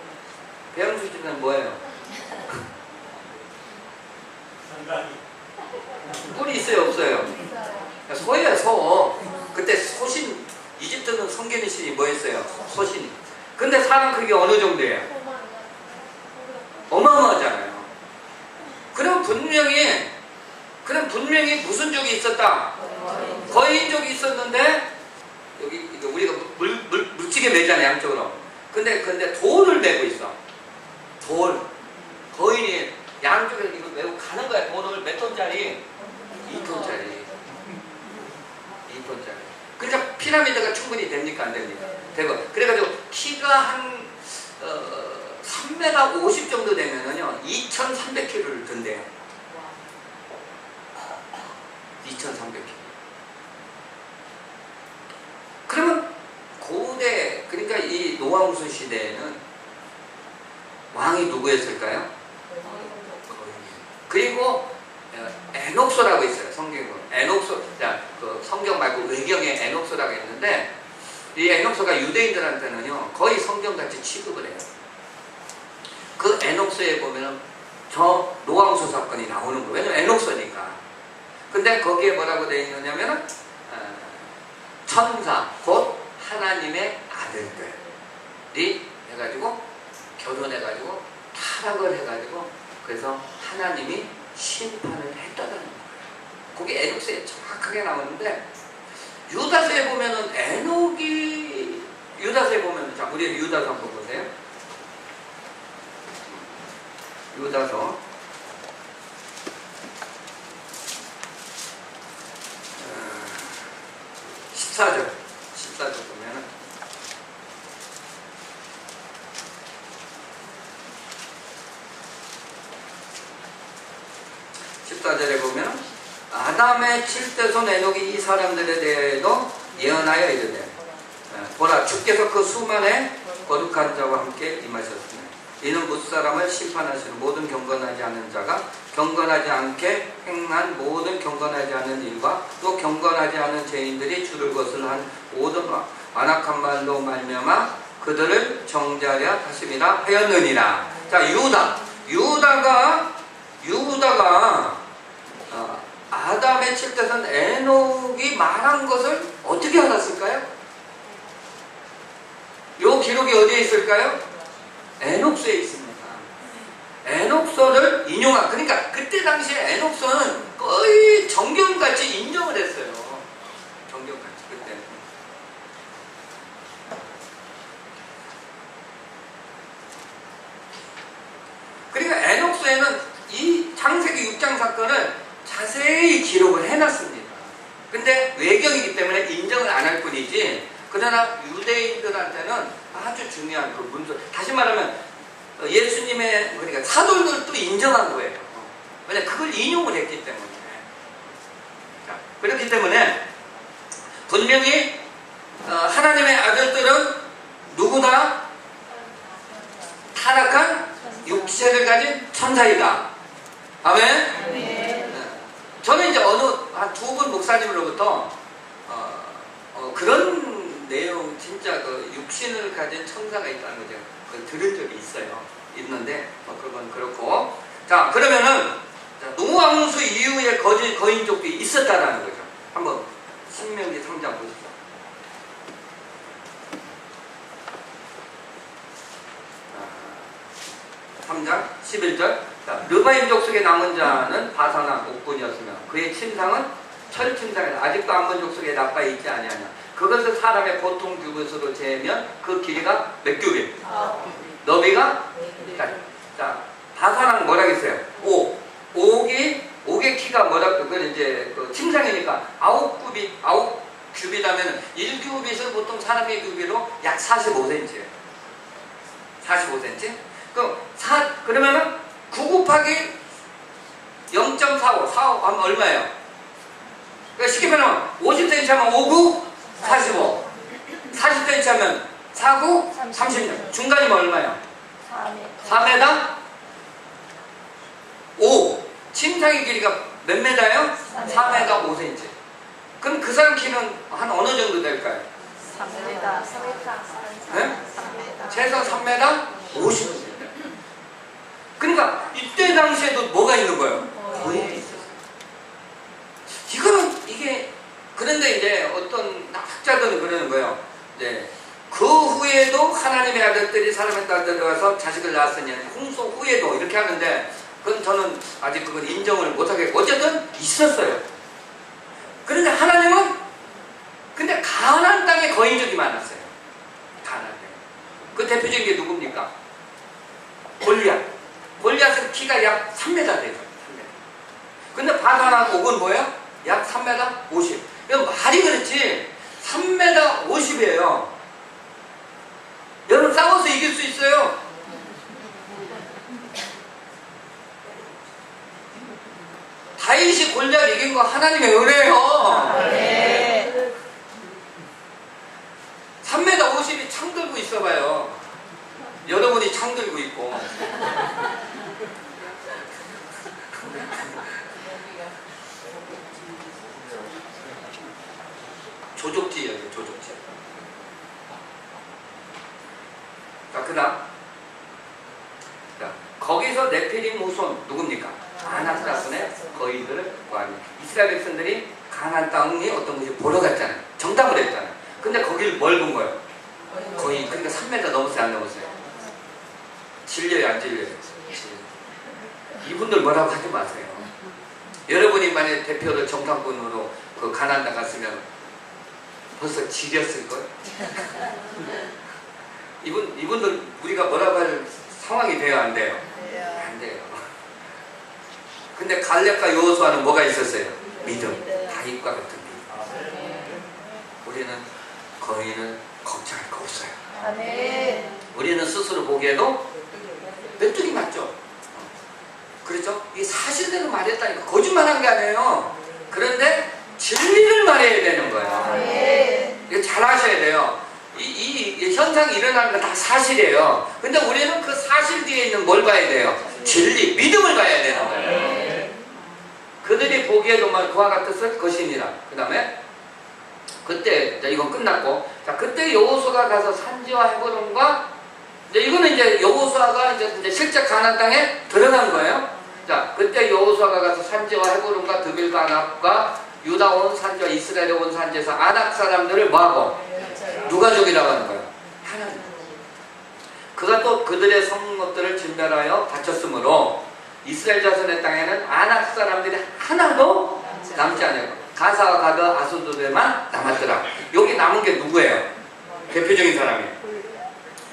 배영수 씨는 뭐예요? 뿔이 있어요, 없어요? 소예요, 소. 그때 소신, 이집트는 성견의 신이 뭐였어요? 소신. 근데 사람 크기 어느 정도예요? 어마어마하잖아요. 그럼 분명히 무슨 족이 있었다? 거인족이 있었는데, 여기 우리가 물찌개 매잖아요, 양쪽으로. 근데 돌을 메고 있어. 돌. 거인이 양쪽에서 이걸 메고 가는 거야. 돌을 몇 톤짜리? 2톤짜리. 2톤짜리. 그러니까 피라미드가 충분히 됩니까? 안 됩니까? 되고. 그래가지고 키가 한 3m 50 정도 되면은요 2,300kg를 든대요. 2,300kg. 그러면 고대, 그러니까 이 노왕수 시대에는 왕이 누구였을까요? 그리고 에녹소라고 있어요. 성경에. 에녹소, 그 성경 말고 외경에 에녹소라고 있는데, 이 에녹소가 유대인들한테는요 거의 성경같이 취급을 해요. 그 에녹소에 보면은 저 노왕수 사건이 나오는 거예요. 왜냐면 에녹소니까. 근데 거기에 뭐라고 되어 있느냐면은 천사, 곧 하나님의 아들들이 해가지고 결혼해가지고 타락을 해가지고 그래서 하나님이 심판을 했다는 거예요. 그게 에녹스에 정확하게 나오는데, 유다서에 보면은 에녹이, 유다서에 보면은, 자, 우리 유다서 한번 보세요. 유다서 14절 보면은 14절에 보면 아담의 7대손 에녹이 이 사람들에 대해도 예언하여 이르되 보라 주께서 그 수만의 거룩한 자와 함께 임하셨으니 이는 무사람을 심판하시는 모든 경건하지 않은 자가 경건하지 않게 행한 모든 경건하지 않은 일과 또 경건하지 않은 죄인들이 주를 것을 한 모든 완악한 말로 말미암아 그들을 정죄하려 하심이라 하였느니라. 자, 유다가 아담의 7대손 에녹이 말한 것을 어떻게 알았을까요? 요 기록이 어디에 있을까요? 에녹서에 있습니다. 에녹서를 인용한, 그러니까 그때 당시에 에녹서는 거의 정경같이 인정을 했어요. 정경같이 그때. 그러니까 에녹서에는 이 창세기 6장 사건을 자세히 기록을 해놨습니다. 근데 외경이기 때문에 인정을 안 할 뿐이지, 그러나 유대인들한테는 아주 중요한 그 문서, 다시 말하면 예수님의, 그러니까 사도들도 인정한 거예요. 왜냐면 그걸 인용을 했기 때문에. 자, 그렇기 때문에 분명히 하나님의 아들들은 누구다? 타락한 육체를 가진 천사이다. 아멘? 저는 이제 한 두 분 목사님으로부터 그런 내용, 진짜 그 육신을 가진 천사가 있다는 거 제가 들은 적이 있는데 그건 그렇고. 자, 그러면은 노왕수 이후에 거인족도 있었다라는 거죠. 한번 신명기 3장 보십시오. 3장 11절. 르바임족 속에 남은 자는 바사나 옥군이었으며 그의 침상은 철침상이다. 아직도 암몬족 속에 나빠 있지 아니하냐. 그것을 사람의 보통 규빗으로 재면 그 길이가 몇 규빗? 너비가? 자, 바사랑 뭐라겠어요? 옥의 키가 뭐라, 그건 이제 그 침상이니까 9규빗, 규빗하면 1규빗은 보통 사람의 규빗으로 약 45cm예요. 45cm? 그러면은 9 곱하기 0.45, 45 하면 얼마예요? 그러니까 쉽게 말하면 50cm 하면 5, 9, 45. 40cm 하면 4, 9, 36. 중간이면 얼마예요? 4m? 5. 침상의 길이가 몇 m예요? 4m 5cm. 그럼 그 사람 키는 한 어느 정도 될까요? 3m. 네? 최소 3m 50. 그러니까 이때 당시에도 뭐가 있는 거예요? 거인이 있었어요. 이게 그런데 이제 어떤 학자들은 그러는 거예요. 네. 그 후에도 하나님의 아들들이 사람의 딸들이 와서 자식을 낳았으니 홍수 후에도 이렇게 하는데 그건 저는 아직 그건 인정을 못하겠고 어쨌든 있었어요. 그런데 하나님은 근데 가나안 땅에 거인족이 많았어요. 가나안 땅에. 그 대표적인 게 누굽니까? 골리앗. 골리앗은 키가 약 3m 되죠. 3m. 근데 바사랑 옥은 뭐예요? 약 3m 50. 이건 말이 그렇지 3m 50이에요. 여러분 싸워서 이길 수 있어요. 다윗이 골리앗 이긴 거 하나님의 은혜예요. 네. 3m 50이 창 들고 있어봐요. 여러분이 창 들고 있고. 조족지예요, 조족지. 자, 그다음. 거기서 네피림 후손 누굽니까? 가나안 땅의 거인들을 구하니 이스라엘 백성들이 가나안 땅이 어떤 곳이 보러 갔잖아요. 정답을 했잖아요. 근데 거기를 뭘 본 거예요? 거인. 그러니까 3m 넘었어요, 안 넘었어요? 질려요, 안 질려요? 이분들 뭐라고 하지 마세요. 여러분이 만약에 대표를 정탐꾼으로 그 가나안 땅 갔으면 벌써 지렸을걸? 이분들 우리가 뭐라고 할 상황이 돼요, 안 돼요? 안 돼요. 근데 갈렙과 여호수아는 뭐가 있었어요? 믿음. 다윗과 같은 믿음. 우리는 거인을 걱정할 거 없어요. 아멘. 우리는 스스로 보기에도 메뚜기 맞죠? 그렇죠? 이 사실대로 말했다니까 거짓말한 게 아니에요. 그런데 진리를 말해야 되는 거예요. 네. 이거 잘 아셔야 돼요. 이 현상이 일어나는 건 다 사실이에요. 근데 우리는 그 사실 뒤에 있는 뭘 봐야 돼요? 진리, 믿음을 봐야 되는 거예요. 그들이 보기에도 그와 같았을 것이니라. 그 다음에 그때 이건 끝났고, 자 그때 여호수아가 가서 산지와 헤브론과 이거는 이제 여호수아가 이제 실제 가나안 땅에 들어간 거예요. 자 그때 여호수아가 가서 산지와 헤브론과 드빌과 아낙과 유다 온 산지와 이스라엘 온 산지에서 아낙 사람들을 뭐하고 누가 죽이라고 하는 거예요? 하나님. 그가 또 그들의 성읍들을 진멸하여 바쳤으므로 이스라엘 자손의 땅에는 아낙 사람들이 하나도 남지 않았고 가사와 가드 아수도에만 남았더라. 여기 남은 게 누구예요? 대표적인 사람이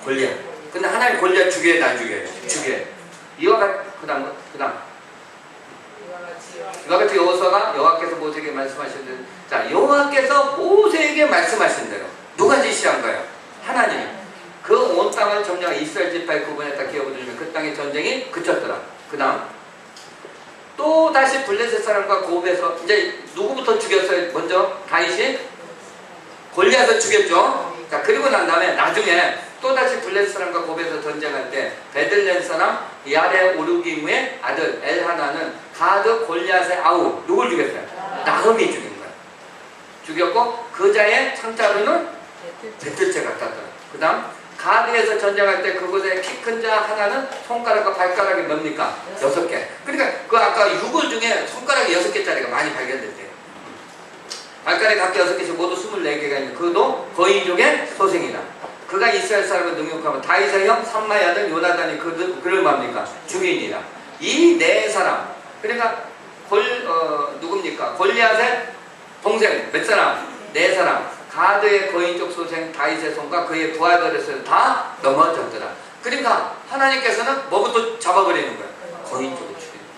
골리앗. 근데 하나님 골리앗 죽여요, 안 죽여요? 죽여요. 이와 같이 이와 같이 여호수아가 여호와께서 모세에게 말씀하신 대로, 자 여호와께서 모세에게 말씀하신 대로 누가 지시한 거예요? 하나님이. 그 온 땅을 점령하 이스라엘 지파의 구분했다 기업을 주면 그 땅의 전쟁이 그쳤더라. 그 다음 또 다시 블레셋 사람과 고업에서 이제 누구부터 죽였어요? 먼저 다윗이 골리앗을 죽였죠. 자 그리고 난 다음에 나중에 또 다시 블레셋 사람과 고업에서 전쟁할 때 베들레헴 사람 야레 오르기무의 아들 엘하나는 가드 골리앗의 아우 누굴 죽였어요? 나흠이 죽인 거예요. 죽였고 그자의 창자루는 배틀째 같았더라. 그 다음 가드에서 전쟁할 때 그곳에 키 큰 자 하나는 손가락과 발가락이 뭡니까? 6개. 그러니까 그 아까 유골 중에 손가락이 6개짜리가 많이 발견됐대요. 발가락이 각기 6개씩 모두 24개가 있는 그도 거인족의 소생이다. 그가 이스라엘 사람을 능욕하면 다윗의 형 삼마의 아들 요나단이 그를 뭡니까? 죽이니라. 이 네 사람. 그러니까 누굽니까? 골리앗의 동생 몇 사람? 네 사람. 가드의 거인족 소생 다윗의 손과 그의 부하들에서 다 넘어졌더라. 그러니까 하나님께서는 뭐부터 잡아버리는 거예요? 거인족을 죽이는 거예요.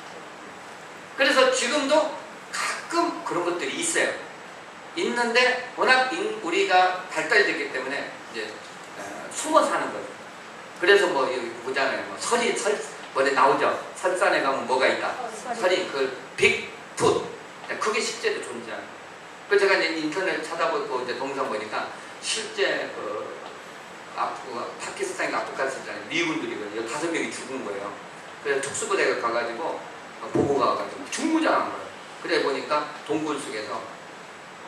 그래서 지금도 가끔 그런 것들이 있어요. 있는데 워낙 우리가 발달됐기 때문에 이제 숨어 사는 거죠. 그래서 뭐 여기 보잖아요. 뭐 뭐래 나오죠. 설산에 가면 뭐가 있다. 설이 그 빅풋. 그게 실제로 존재하는. 그 제가 이제 인터넷 찾아보고 이제 동영상 보니까 실제 파키스탄인가 아프가니스탄 미군들이 15명이 죽은 거예요. 그래서 특수부대가 가가지고 보고 가가지고 중무장한 거예요. 그래 보니까 동굴 속에서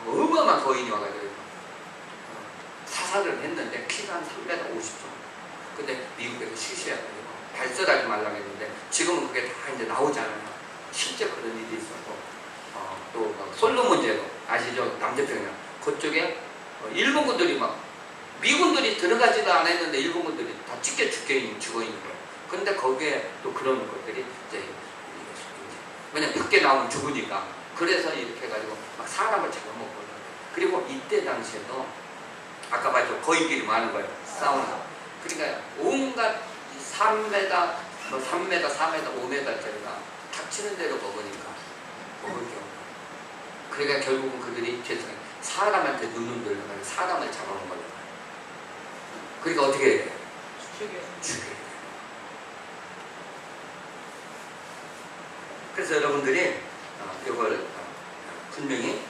어마어마한 거인이 와가지고 사살을 했는데 키가 한 3m 50정. 근데 미국에서 시시해가지고 발설하지 말라고 했는데 지금은 그게 다 이제 나오잖아요. 실제 그런 일이 있었고 또 솔로몬 제도 아시죠? 남태평양 그쪽에 일본군들이 막 미군들이 들어가지도 않았는데 일본군들이 다 죽어 있는 거예요. 근데 거기에 또 그런 것들이 이제 왜냐면 밖에 나오면 죽으니까 그래서 이렇게 해가지고 막 사람을 잡아먹고 그리고 이때 당시에도 아까 봤죠? 거인끼리 많은 거예요. 싸우는. 그러니까 온갖 3m, 3m, 4m, 5m짜리가 닥치는 대로 먹으니까 먹을 게 없고. 그러니까 결국은 그들이 사람한테 눈을 돌려가지고 사람을 잡아먹어요. 그러니까 어떻게 해야 돼요? 죽여야 돼요. 그래서 여러분들이 이걸 분명히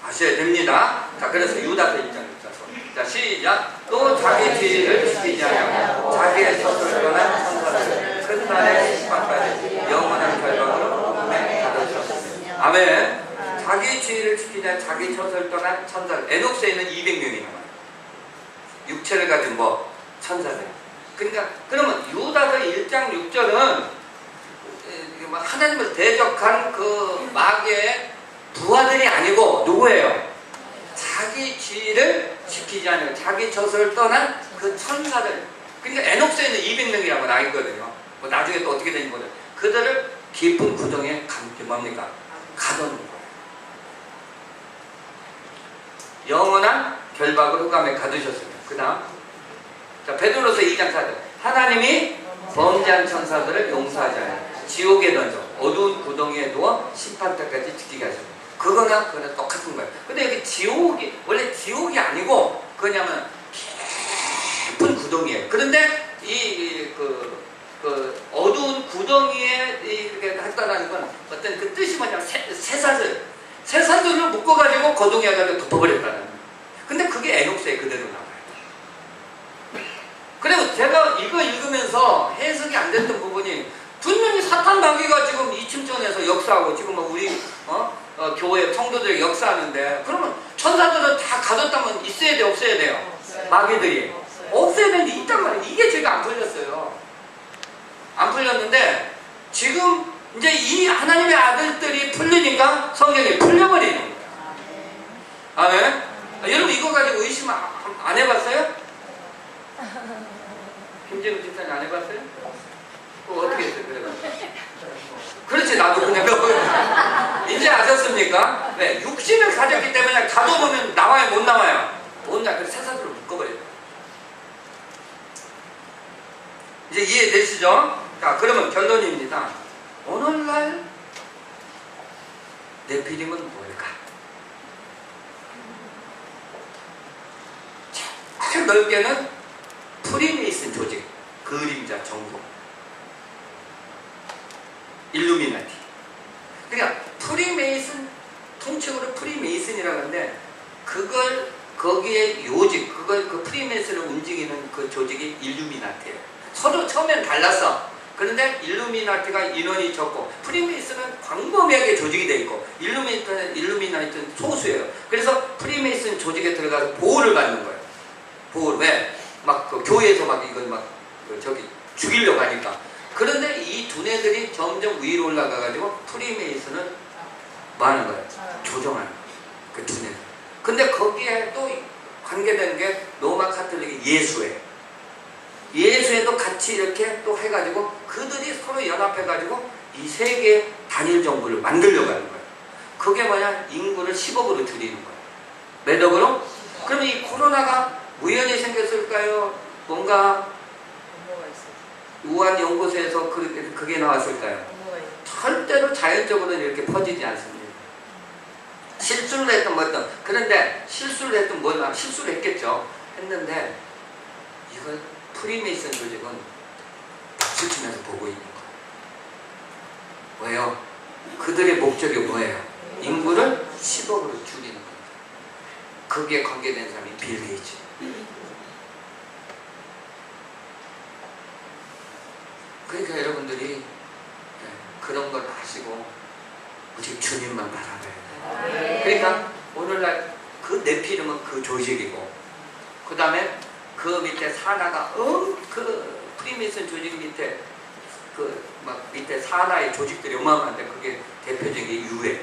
아셔야 됩니다. 자, 그래서 유다서 1장 6절. 자, 시작. 또 자기 지위를 지키지 않으며 자기의 젖을 떠난 천사를 큰 날의 심판까지 영원한 결박으로 몸에 가두셨습니다. 아멘. 자기 지위를 지키지 않으며 자기 젖을 떠난 천사를. 에녹스에 있는 200명이 나와요. 육체를 가진 천사들. 그러니까 그러면 유다서 1장 6절은 하나님을 대적한 그 마귀의 부하들이 아니고 누구예요? 자기 지위를 지키지 않으면 자기 젖을 떠난 그 천사들. 그러니까 에녹스에 있는 200명이라고 나와 있거든요. 뭐 나중에 또 어떻게 되는 거죠? 그들을 깊은 구덩이에 뭡니까? 가둬놓은 거예요. 영원한 결박으로 흑암에 가두셨습니다. 그 다음 자, 베드로서 2장 4절. 하나님이 범죄한 천사들을 용서하지 않아요. 지옥에 던져 어두운 구덩이에 누워 심판 때까지 지키게 하십니다. 그거나 똑같은 거예요. 근데 여기 지옥이 원래 지옥이 아니고 그냐면 깊은 구덩이에요. 그런데 그 어두운 구덩이에 이렇게 했다라는 건 어떤 그 뜻이 뭐냐면 새사슬을 묶어가지고 거동해 가지고 덮어버렸다는 거예요. 근데 그게 에녹스에 그대로 나와요. 그리고 제가 이거 읽으면서 해석이 안 됐던 부분이 분명히 사탄 마귀가 지금 이침전에서 역사하고 지금 우리 교회 성도들이 역사하는데 그러면 천사들은 다 가뒀다면 있어야 돼 없어야 돼요? 마귀들이 없어야 되는데 있단 말이에요. 이게 제가 안 풀렸어요. 안 풀렸는데 지금 이제 이 하나님의 아들들이 풀리니까 성경이 풀려버리는 거예요. 아멘. 여러분 이거 가지고 의심 안 해봤어요? 김재우 집사님 안 해봤어요? 그거 어떻게 했어요? 그렇지 나도 그냥 이제 아셨습니까? 네, 육신을 가졌기 때문에 가둬보면 나와요 못 나와요? 못 나와요. 그래서 새사슬로 묶어버려요. 이제 이해되시죠? 자 그러면 결론입니다. 오늘날 네피림은 뭘까? 제일 넓게는 프리메이슨 조직, 그림자 정부, 일루미나티. 그러니까 프리메이슨, 통칭으로 프리메이슨이라고 하는데 그걸 거기에 요직, 그 프리메이슨을 움직이는 그 조직이 일루미나티예요. 서로 처음엔 달랐어. 그런데 일루미나티가 인원이 적고 프리메이슨은 광범위하게 조직이 되어 있고 일루미나티는 소수예요. 그래서 프리메이슨 조직에 들어가서 보호를 받는 거예요. 보호를 왜? 막 그 교회에서 막 이걸 막 저기 죽이려고 하니까. 그런데 이 두뇌들이 점점 위로 올라가가지고 프리메이슨을 뭐 하는 거예요? 조정하는 거예요. 그 두뇌들. 근데 거기에 또 관계되는 게 로마 카톨릭의 예수예요. 예수에도 같이 이렇게 또 해가지고 그들이 서로 연합해가지고 이 세계 단일 정부를 만들려고 하는 거예요. 그게 뭐냐? 인구를 10억으로 줄이는 거예요. 몇 억으로? 그러면 이 코로나가 우연히 생겼을까요? 뭔가 우한 연구소에서 그게 나왔을까요? 절대로 자연적으로 이렇게 퍼지지 않습니다. 실수를 했던 뭐든 그런데 실수를 했던 뭐나 실수를 했겠죠. 했는데 이걸 프리메이슨 조직은 박수 치면서 보고 있는 거예요. 뭐예요? 그들의 목적이 뭐예요? 인구를 10억으로 줄이는 거예요. 거기에 관계된 사람이 빌 게이츠. 그러니까 여러분들이 그런 걸 아시고 오직 주님만 바라봐야 돼요. 그러니까 오늘날 그 네피림은 그 조직이고 그 다음에 그 밑에 사나가 그 프리메이슨 조직 밑에 그 막 밑에 사나의 조직들이 어마어마한데 그게 대표적인 유해.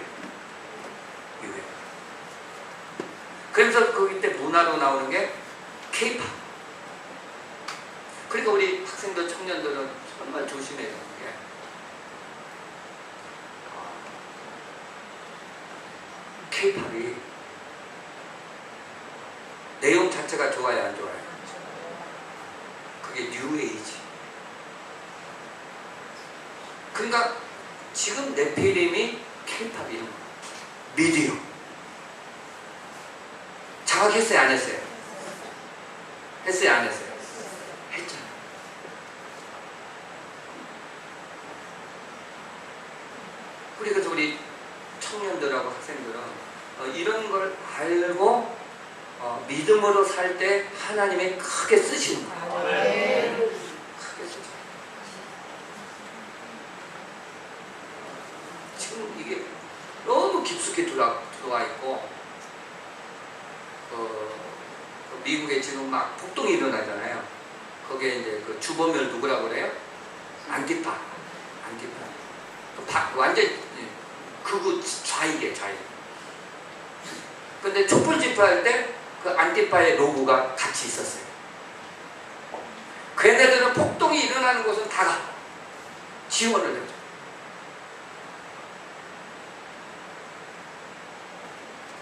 그래서 그 밑에 문화로 나오는 게 K-pop. 그러니까 우리 학생들 청년들은 정말 조심해야 되는 게 K-pop이 내용 자체가 좋아요, 안 좋아요? 그게 뉴에이지. 그러니까 지금 네피림이 K-pop 이런 거, 미디어 장악했어요, 안 했어요? 했어요, 안 했어요? 했잖아요. 그래서 우리 청년들하고 학생들은 이런 걸 알고 믿음으로 살 때 하나님이 크게 쓰시는 거예요. 크게 쓰시는 거예요. 지금 이게 너무 깊숙이 들어와 있고 미국에 지금 막 폭동이 일어나잖아요. 거기에 이제 그 주범을 누구라고 그래요? 안티파. 완전 극우 좌익이에요, 좌익. 근데 촛불 집회할 때 그 안티파의 로고가 같이 있었어요. 걔네들은 폭동이 일어나는 곳은 다 지원을 해줘.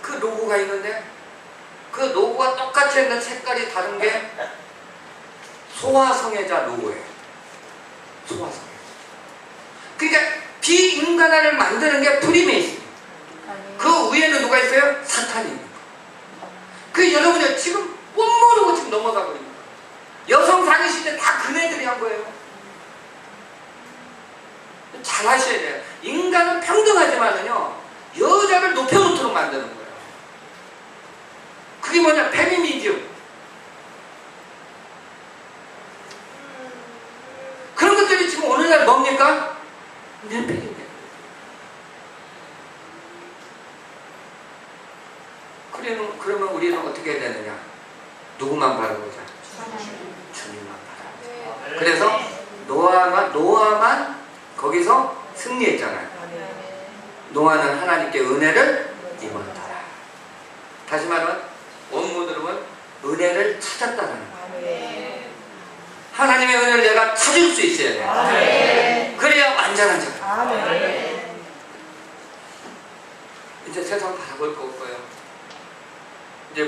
그 로고가 있는데 그 로고가 똑같이 있는 색깔이 다른 게 소아성애자 로고예요. 소아성애자. 그러니까 비인간화를 만드는 게 프리메이슨. 그 위에는 누가 있어요? 사탄이 있는 거예요. 그 여러분이 지금 못 모르고 지금 넘어가고 있는 거예요. 여성 상위 시대 다 그네들이 한 거예요. 잘 하셔야 돼요. 인간은 평등하지만은요 여자를 높여놓도록 만드는 거예요. 그게 뭐냐? 페미니즘. 그런 것들이 지금 오늘날 뭡니까? 네피림이에요. 그러면 우리는 어떻게 해야 되느냐? 누구만 바라보자? 주님만 바라보자. 그래서 노아만 거기서 승리했잖아요. 노아는 하나님께 은혜를 입었더라. 다시 말하면 원문으로 보면 은혜를 찾았다는 거예요. 하나님의 은혜를 내가 찾을 수 있어야 돼요. 그래야 완전한 자가. 이제 세상 바라볼 거 없고요. 이제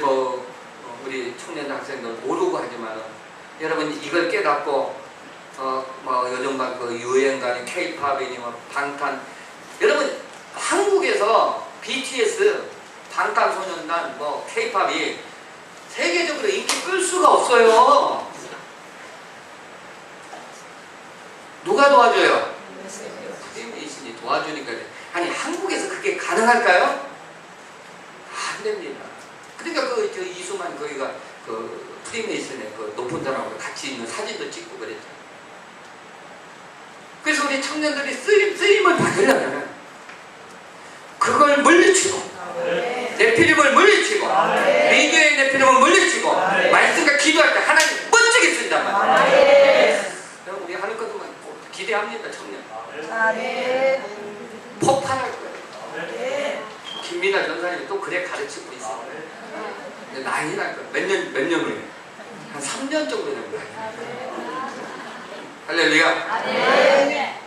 우리 청년 학생들 모르고 하지만은 여러분 이걸 깨닫고 요즘 막 그 유행가니 K-팝이니 뭐 방탄, 여러분 한국에서 BTS, 방탄소년단, 뭐 K-팝이 세계적으로 인기 끌 수가 없어요. 누가 도와줘요? 프리메이슨이 도와주니까. 아니 한국에서 그게 가능할까요? 안 됩니다. 그러니까 저 이수만 거기가 그 프리메이슨의 그 높은 사람하고 같이 있는 사진도 찍고 그랬잖아요. 그래서 우리 청년들이 쓰임을 받으려면 그걸 물리치고 네피림을 물리치고 미디어의 네피림을 물리치고 말씀과 기도할 때 하나님 멋지게 쓴단 말이에요. 우리 하는 것도 기대합니다. 청년 폭발할 거예요. 김민아 전사님이 또 그래 가르치고 있어요. 난리 날 거예요. 몇 년 후에 한 3년 정도 되면 할렐루야.